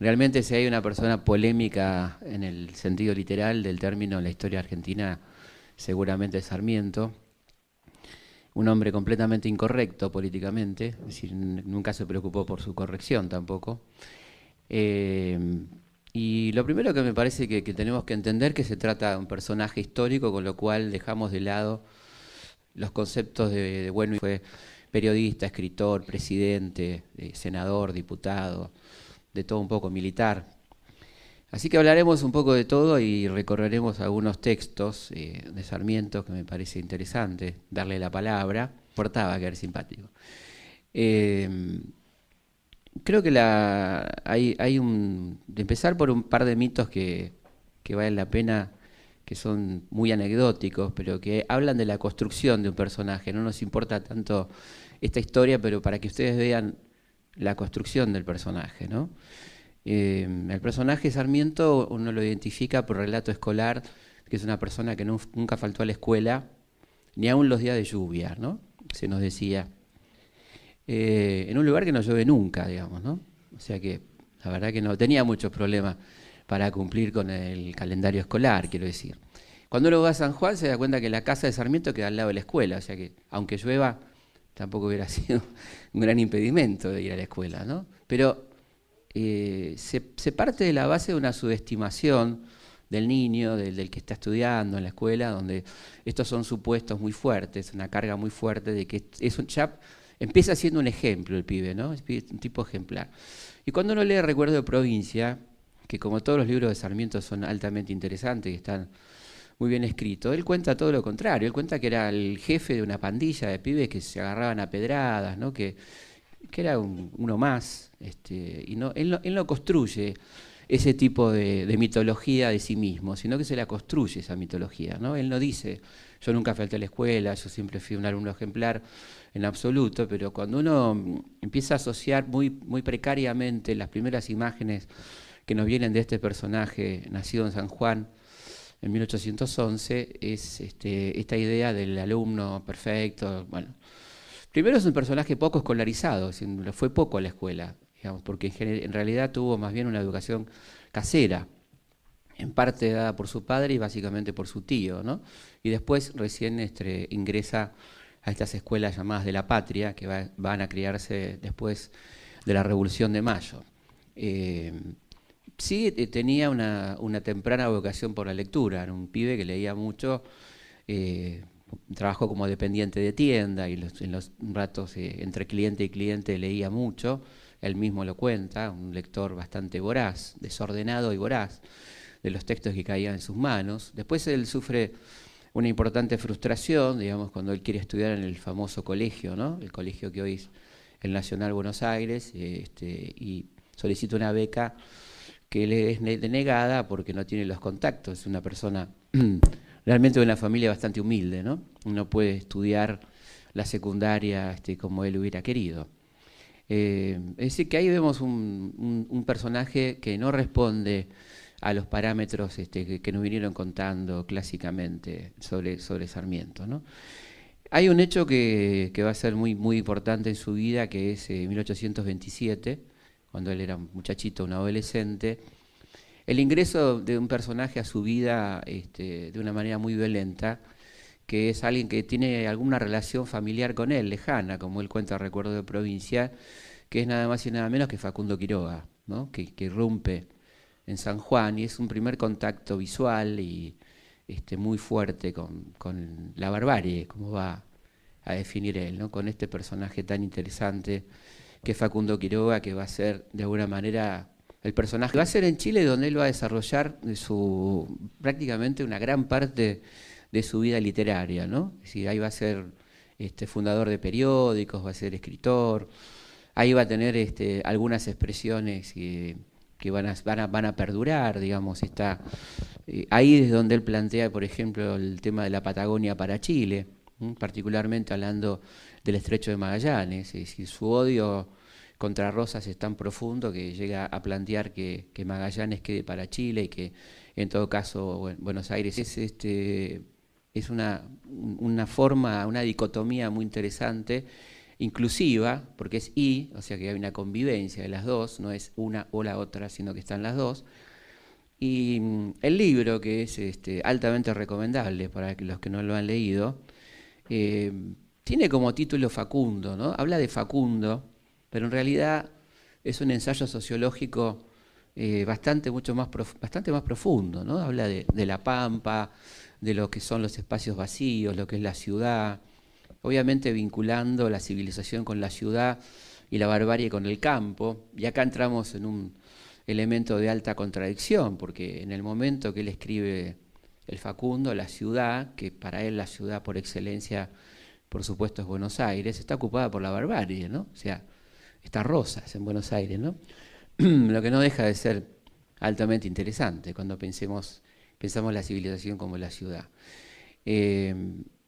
Realmente si hay una persona polémica en el sentido literal del término en la historia argentina, seguramente es Sarmiento, un hombre completamente incorrecto políticamente, es decir, nunca se preocupó por su corrección tampoco. Eh, y lo primero que me parece que tenemos que entender que se trata de un personaje histórico, con lo cual dejamos de lado los conceptos de bueno y fue periodista, escritor, presidente, senador, diputado, de todo un poco militar. Así que hablaremos un poco de todo y recorreremos algunos textos de Sarmiento que me parece interesante darle la palabra. Portaba que era simpático. Eh, Creo que de empezar por un par de mitos que valen la pena, que son muy anecdóticos, pero que hablan de la construcción de un personaje. No nos importa tanto esta historia, pero para que ustedes vean la construcción del personaje, ¿no? El personaje Sarmiento uno lo identifica por relato escolar, que es una persona que nunca faltó a la escuela, ni aun los días de lluvia, ¿no? Se nos decía. En un lugar que no llueve nunca, digamos, ¿no? O sea que la verdad que no tenía muchos problemas para cumplir con el calendario escolar, quiero decir. Cuando uno va a San Juan se da cuenta que la casa de Sarmiento queda al lado de la escuela, o sea que aunque llueva tampoco hubiera sido un gran impedimento de ir a la escuela, ¿no? Pero se parte de la base de una subestimación del niño, del que está estudiando en la escuela, donde estos son supuestos muy fuertes, una carga muy fuerte de que ya empieza siendo un ejemplo el pibe, ¿no? Es un tipo ejemplar. Y cuando uno lee Recuerdo de Provincia, que como todos los libros de Sarmiento son altamente interesantes y están muy bien escritos, él cuenta todo lo contrario. Él cuenta que era el jefe de una pandilla de pibes que se agarraban a pedradas, ¿no? Que era uno más. Y no, él no construye ese tipo de mitología de sí mismo, sino que se la construye esa mitología, ¿no? Él no dice, yo nunca falté a la escuela, yo siempre fui un alumno ejemplar, en absoluto, pero cuando uno empieza a asociar muy precariamente las primeras imágenes que nos vienen de este personaje nacido en San Juan en 1811, es esta idea del alumno perfecto. Bueno, primero es un personaje poco escolarizado, fue poco a la escuela, digamos, porque en realidad tuvo más bien una educación casera, en parte dada por su padre y básicamente por su tío, ¿no? Y después recién ingresa a estas escuelas llamadas de la patria, que van a criarse después de la Revolución de Mayo. Eh, sí tenía una temprana vocación por la lectura, era un pibe que leía mucho, eh, trabajó como dependiente de tienda y en los ratos entre cliente y cliente leía mucho, él mismo lo cuenta, un lector bastante voraz, desordenado y voraz de los textos que caían en sus manos. Después él sufre una importante frustración, digamos, cuando él quiere estudiar en el famoso colegio, ¿no? El colegio que hoy es el Nacional Buenos Aires, y solicita una beca que le es denegada porque no tiene los contactos. Es una persona realmente de una familia bastante humilde, ¿no? No puede estudiar la secundaria como él hubiera querido. Es decir, que ahí vemos un personaje que no responde a los parámetros que nos vinieron contando clásicamente sobre Sarmiento, ¿no? Hay un hecho que va a ser muy importante en su vida, que es 1827, cuando él era un muchachito, un adolescente, el ingreso de un personaje a su vida de una manera muy violenta, que es alguien que tiene alguna relación familiar con él, lejana, como él cuenta Recuerdo de Provincia, que es nada más y nada menos que Facundo Quiroga, ¿no? Que irrumpe en San Juan y es un primer contacto visual y muy fuerte con la barbarie, como va a definir él, ¿no? Con este personaje tan interesante que es Facundo Quiroga, que va a ser de alguna manera el personaje. Va a ser en Chile donde él va a desarrollar prácticamente una gran parte de su vida literaria, ¿no? Es decir, ahí va a ser fundador de periódicos, va a ser escritor, ahí va a tener algunas expresiones que van a perdurar, digamos, ahí es donde él plantea, por ejemplo, el tema de la Patagonia para Chile, particularmente hablando del Estrecho de Magallanes, es decir, su odio contra Rosas es tan profundo que llega a plantear que Magallanes quede para Chile y que en todo caso Buenos Aires es una forma, una dicotomía muy interesante inclusiva, porque es y, o sea que hay una convivencia de las dos, no es una o la otra, sino que están las dos. Y el libro, que es altamente recomendable para los que no lo han leído, eh, tiene como título Facundo, ¿no? Habla de Facundo, pero en realidad es un ensayo sociológico bastante más profundo, ¿no? Habla de la pampa, de lo que son los espacios vacíos, lo que es la ciudad, obviamente vinculando la civilización con la ciudad y la barbarie con el campo. Y acá entramos en un elemento de alta contradicción, porque en el momento que él escribe el Facundo, la ciudad, que para él la ciudad por excelencia, por supuesto, es Buenos Aires, está ocupada por la barbarie, ¿no? O sea, está Rosas en Buenos Aires, ¿no? Lo que no deja de ser altamente interesante cuando pensamos la civilización como la ciudad. Eh,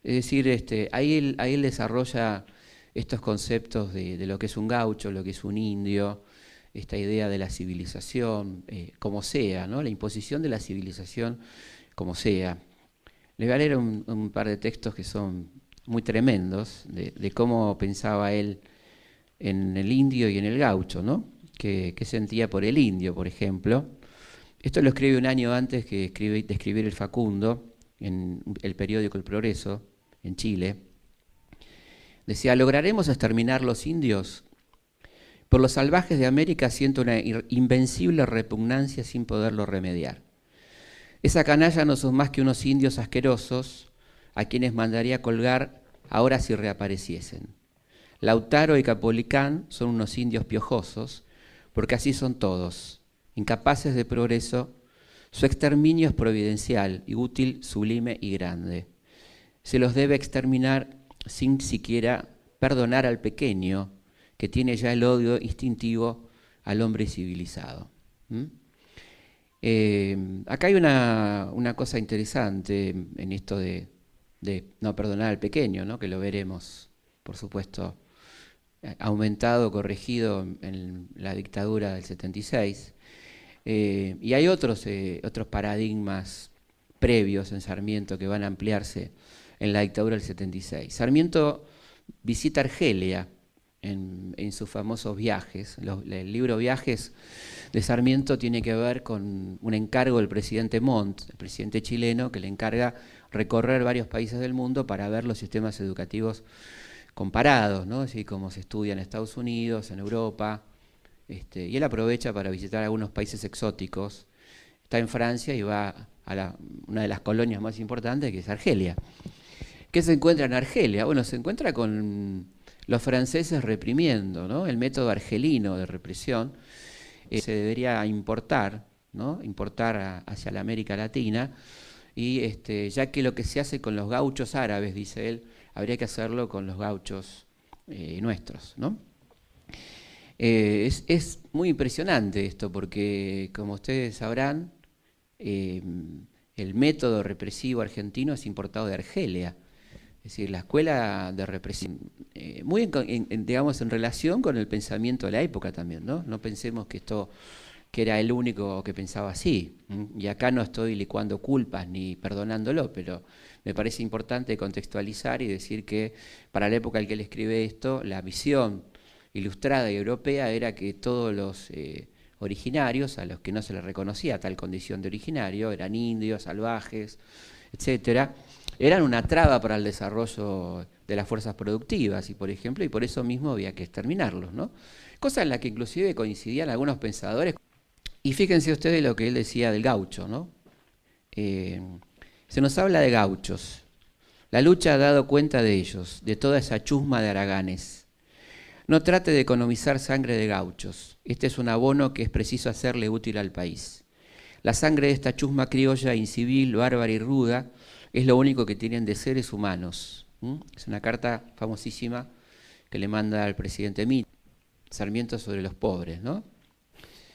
es decir, ahí él desarrolla estos conceptos de lo que es un gaucho, lo que es un indio, esta idea de la civilización, como sea, ¿no? La imposición de la civilización como sea. Les voy a leer un par de textos que son muy tremendos de cómo pensaba él en el indio y en el gaucho, ¿no? ¿Qué sentía por el indio, por ejemplo? Esto lo escribe un año antes de escribir el Facundo, en el periódico El Progreso, en Chile. Decía: ¿lograremos exterminar los indios? Por los salvajes de América siento una invencible repugnancia sin poderlo remediar. Esa canalla no son más que unos indios asquerosos a quienes mandaría colgar ahora si reapareciesen. Lautaro y Capolicán son unos indios piojosos, porque así son todos, incapaces de progreso. Su exterminio es providencial y útil, sublime y grande. Se los debe exterminar sin siquiera perdonar al pequeño, que tiene ya el odio instintivo al hombre civilizado. Acá hay una cosa interesante en esto de no perdonar al pequeño, ¿no? Que lo veremos, por supuesto, aumentado, corregido en la dictadura del 76. Y hay otros paradigmas previos en Sarmiento que van a ampliarse en la dictadura del 76. Sarmiento visita Argelia en sus famosos viajes. El libro Viajes de Sarmiento tiene que ver con un encargo del presidente Montt, el presidente chileno, que le encarga recorrer varios países del mundo para ver los sistemas educativos comparados, ¿no? Así como se estudia en Estados Unidos, en Europa, y él aprovecha para visitar algunos países exóticos. Está en Francia y va a una de las colonias más importantes, que es Argelia. ¿Qué se encuentra en Argelia? Bueno, se encuentra con los franceses reprimiendo, ¿no? El método argelino de represión se debería importar, ¿no? Importar hacia la América Latina, y ya que lo que se hace con los gauchos árabes, dice él, habría que hacerlo con los gauchos nuestros, ¿no? Es muy impresionante esto, porque como ustedes sabrán, el método represivo argentino es importado de Argelia. Es decir, la escuela de represión, muy digamos, en relación con el pensamiento de la época también, ¿no? No pensemos que era el único que pensaba así. Y acá no estoy licuando culpas ni perdonándolo, pero me parece importante contextualizar y decir que para la época en que él escribe esto, la visión ilustrada y europea era que todos los originarios, a los que no se les reconocía tal condición de originario, eran indios, salvajes, etcétera, eran una traba para el desarrollo de las fuerzas productivas, y por ejemplo, y por eso mismo había que exterminarlos, ¿no? Cosa en la que inclusive coincidían algunos pensadores. Y fíjense ustedes lo que él decía del gaucho, ¿no? Se nos habla de gauchos. La lucha ha dado cuenta de ellos, de toda esa chusma de haraganes. No trate de economizar sangre de gauchos. Este es un abono que es preciso hacerle útil al país. La sangre de esta chusma criolla, incivil, bárbara y ruda, es lo único que tienen de seres humanos. Es una carta famosísima que le manda al presidente Sarmiento sobre los pobres, ¿no?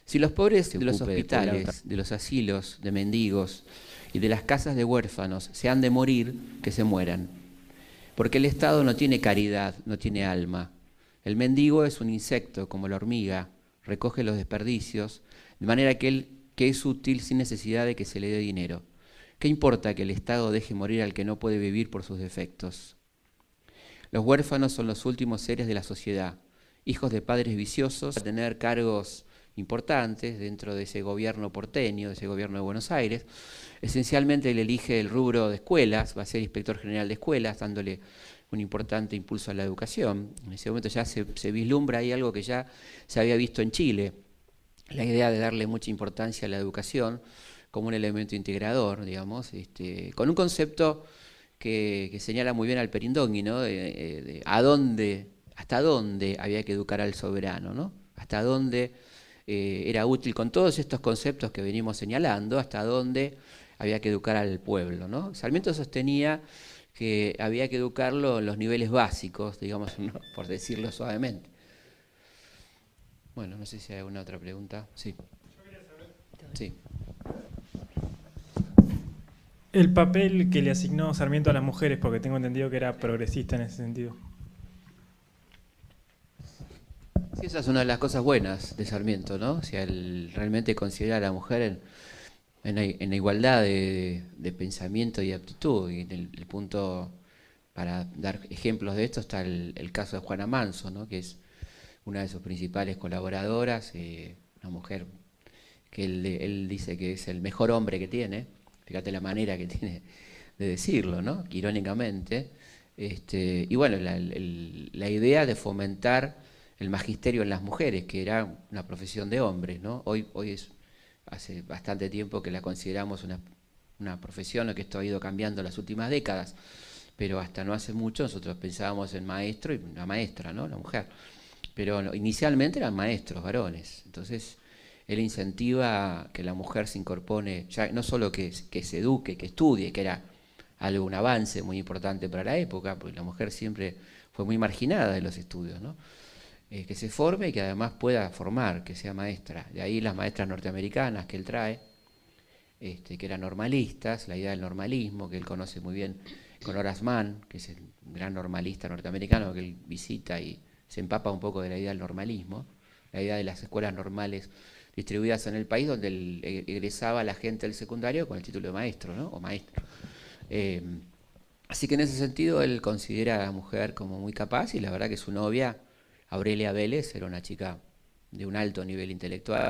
Si los pobres de los hospitales, de los asilos, de mendigos y de las casas de huérfanos se han de morir, que se mueran. Porque el Estado no tiene caridad, no tiene alma. El mendigo es un insecto, como la hormiga, recoge los desperdicios, de manera que es útil sin necesidad de que se le dé dinero. ¿Qué importa que el Estado deje morir al que no puede vivir por sus defectos? Los huérfanos son los últimos seres de la sociedad, hijos de padres viciosos, a tener cargos importantes dentro de ese gobierno porteño, de ese gobierno de Buenos Aires. Esencialmente él elige el rubro de escuelas, va a ser inspector general de escuelas, dándole un importante impulso a la educación. En ese momento ya se vislumbra ahí algo que ya se había visto en Chile, la idea de darle mucha importancia a la educación como un elemento integrador, digamos, con un concepto que señala muy bien Alperindongui, ¿no? Hasta dónde había que educar al soberano, ¿no? Hasta dónde era útil, con todos estos conceptos que venimos señalando, hasta dónde había que educar al pueblo, ¿no? Sarmiento sostenía que había que educarlo en los niveles básicos, digamos, ¿no? Por decirlo suavemente. Bueno, no sé si hay alguna otra pregunta. Sí. Yo quería saber. Sí. El papel que le asignó Sarmiento a las mujeres, porque tengo entendido que era progresista en ese sentido. Sí, esa es una de las cosas buenas de Sarmiento, ¿no? O sea, él realmente considera a la mujer en la igualdad de pensamiento y aptitud. Y el punto, para dar ejemplos de esto, está el caso de Juana Manso, ¿no? Que es una de sus principales colaboradoras, una mujer que él dice que es el mejor hombre que tiene. Fíjate la manera que tiene de decirlo, ¿no? Irónicamente. Y bueno, la idea de fomentar el magisterio en las mujeres, que era una profesión de hombres, ¿no? Hoy hace bastante tiempo que la consideramos una profesión, que esto ha ido cambiando en las últimas décadas, pero hasta no hace mucho nosotros pensábamos en maestro y una maestra, ¿no? La mujer. Pero no, inicialmente eran maestros varones, entonces él incentiva que la mujer se incorpore, ya no solo que se eduque, que estudie, que era un avance muy importante para la época, porque la mujer siempre fue muy marginada de los estudios, ¿no? Que se forme y que además pueda formar, que sea maestra. De ahí las maestras norteamericanas que él trae, que eran normalistas, la idea del normalismo, que él conoce muy bien con Horace Mann, que es el gran normalista norteamericano que él visita y se empapa un poco de la idea del normalismo, la idea de las escuelas normales distribuidas en el país, donde egresaba la gente del secundario con el título de maestro, ¿no? O maestro. Así que en ese sentido él considera a la mujer como muy capaz, y la verdad que su novia, Aurelia Vélez, era una chica de un alto nivel intelectual.